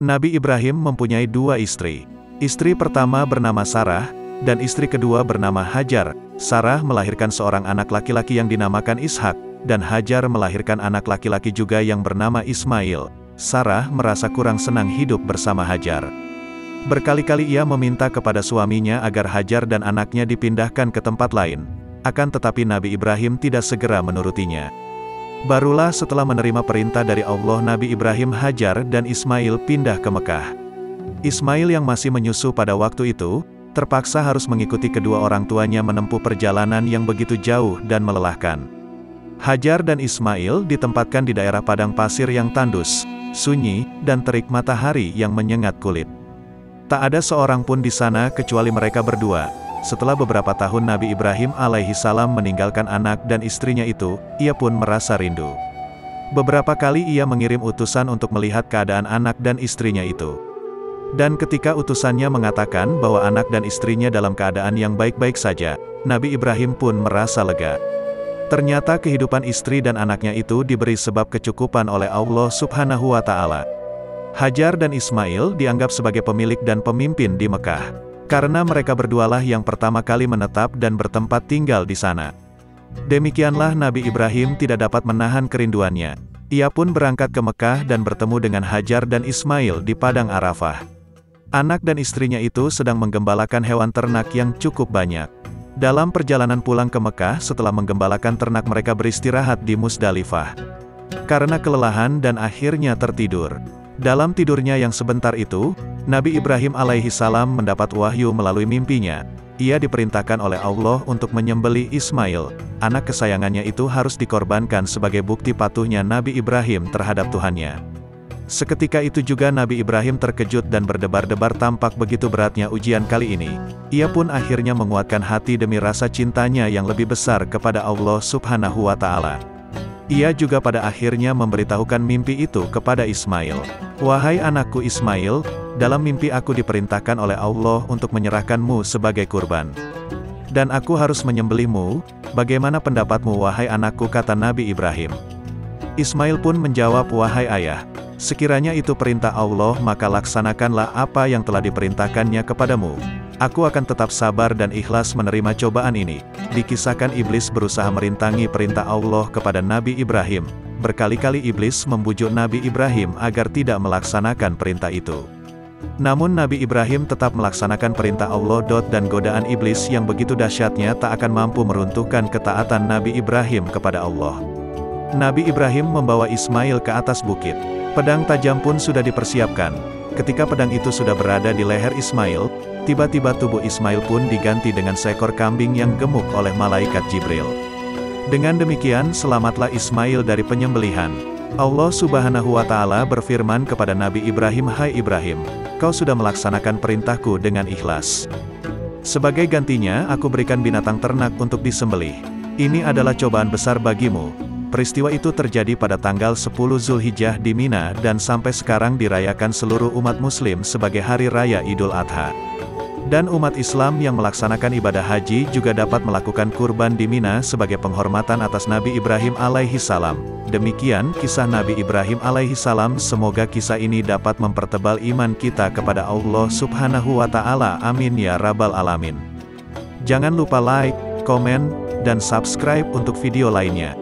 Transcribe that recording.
Nabi Ibrahim mempunyai dua istri. Istri pertama bernama Sarah, dan istri kedua bernama Hajar. Sarah melahirkan seorang anak laki-laki yang dinamakan Ishak, dan Hajar melahirkan anak laki-laki juga yang bernama Ismail. Sarah merasa kurang senang hidup bersama Hajar. Berkali-kali ia meminta kepada suaminya agar Hajar dan anaknya dipindahkan ke tempat lain. Akan tetapi Nabi Ibrahim tidak segera menurutinya. Barulah setelah menerima perintah dari Allah, Nabi Ibrahim, Hajar, dan Ismail pindah ke Mekah. Ismail yang masih menyusu pada waktu itu, terpaksa harus mengikuti kedua orang tuanya menempuh perjalanan yang begitu jauh dan melelahkan. Hajar dan Ismail ditempatkan di daerah padang pasir yang tandus, sunyi, dan terik matahari yang menyengat kulit. Tak ada seorang pun di sana kecuali mereka berdua. Setelah beberapa tahun Nabi Ibrahim alaihissalam meninggalkan anak dan istrinya itu, ia pun merasa rindu. Beberapa kali ia mengirim utusan untuk melihat keadaan anak dan istrinya itu. Dan ketika utusannya mengatakan bahwa anak dan istrinya dalam keadaan yang baik-baik saja, Nabi Ibrahim pun merasa lega. Ternyata kehidupan istri dan anaknya itu diberi sebab kecukupan oleh Allah Subhanahu wa Ta'ala. Hajar dan Ismail dianggap sebagai pemilik dan pemimpin di Mekah. Karena mereka berdualah yang pertama kali menetap dan bertempat tinggal di sana. Demikianlah Nabi Ibrahim tidak dapat menahan kerinduannya. Ia pun berangkat ke Mekah dan bertemu dengan Hajar dan Ismail di Padang Arafah. Anak dan istrinya itu sedang menggembalakan hewan ternak yang cukup banyak. Dalam perjalanan pulang ke Mekah setelah menggembalakan ternak, mereka beristirahat di Musdalifah. Karena kelelahan dan akhirnya tertidur. Dalam tidurnya yang sebentar itu, Nabi Ibrahim alaihissalam mendapat wahyu melalui mimpinya. Ia diperintahkan oleh Allah untuk menyembelih Ismail. Anak kesayangannya itu harus dikorbankan sebagai bukti patuhnya Nabi Ibrahim terhadap Tuhannya. Seketika itu juga Nabi Ibrahim terkejut dan berdebar-debar, tampak begitu beratnya ujian kali ini. Ia pun akhirnya menguatkan hati demi rasa cintanya yang lebih besar kepada Allah Subhanahu wa Ta'ala. Ia juga pada akhirnya memberitahukan mimpi itu kepada Ismail. Wahai anakku Ismail, dalam mimpi aku diperintahkan oleh Allah untuk menyerahkanmu sebagai kurban. Dan aku harus menyembelihmu, bagaimana pendapatmu wahai anakku, kata Nabi Ibrahim. Ismail pun menjawab, wahai ayah, sekiranya itu perintah Allah maka laksanakanlah apa yang telah diperintahkannya kepadamu. Aku akan tetap sabar dan ikhlas menerima cobaan ini. Dikisahkan iblis berusaha merintangi perintah Allah kepada Nabi Ibrahim. Berkali-kali iblis membujuk Nabi Ibrahim agar tidak melaksanakan perintah itu. Namun Nabi Ibrahim tetap melaksanakan perintah Allah. Dan godaan iblis yang begitu dahsyatnya tak akan mampu meruntuhkan ketaatan Nabi Ibrahim kepada Allah. Nabi Ibrahim membawa Ismail ke atas bukit. Pedang tajam pun sudah dipersiapkan. Ketika pedang itu sudah berada di leher Ismail, tiba-tiba tubuh Ismail pun diganti dengan seekor kambing yang gemuk oleh malaikat Jibril. Dengan demikian selamatlah Ismail dari penyembelihan. Allah Subhanahu wa Ta'ala berfirman kepada Nabi Ibrahim, hai Ibrahim, kau sudah melaksanakan perintahku dengan ikhlas. Sebagai gantinya aku berikan binatang ternak untuk disembelih. Ini adalah cobaan besar bagimu. Peristiwa itu terjadi pada tanggal 10 Zulhijjah di Mina dan sampai sekarang dirayakan seluruh umat muslim sebagai Hari Raya Idul Adha. Dan umat Islam yang melaksanakan ibadah haji juga dapat melakukan kurban di Mina sebagai penghormatan atas Nabi Ibrahim alaihissalam. Demikian kisah Nabi Ibrahim alaihissalam. Semoga kisah ini dapat mempertebal iman kita kepada Allah Subhanahu wa Ta'ala. Amin ya rabbal alamin. Jangan lupa like, komen, dan subscribe untuk video lainnya.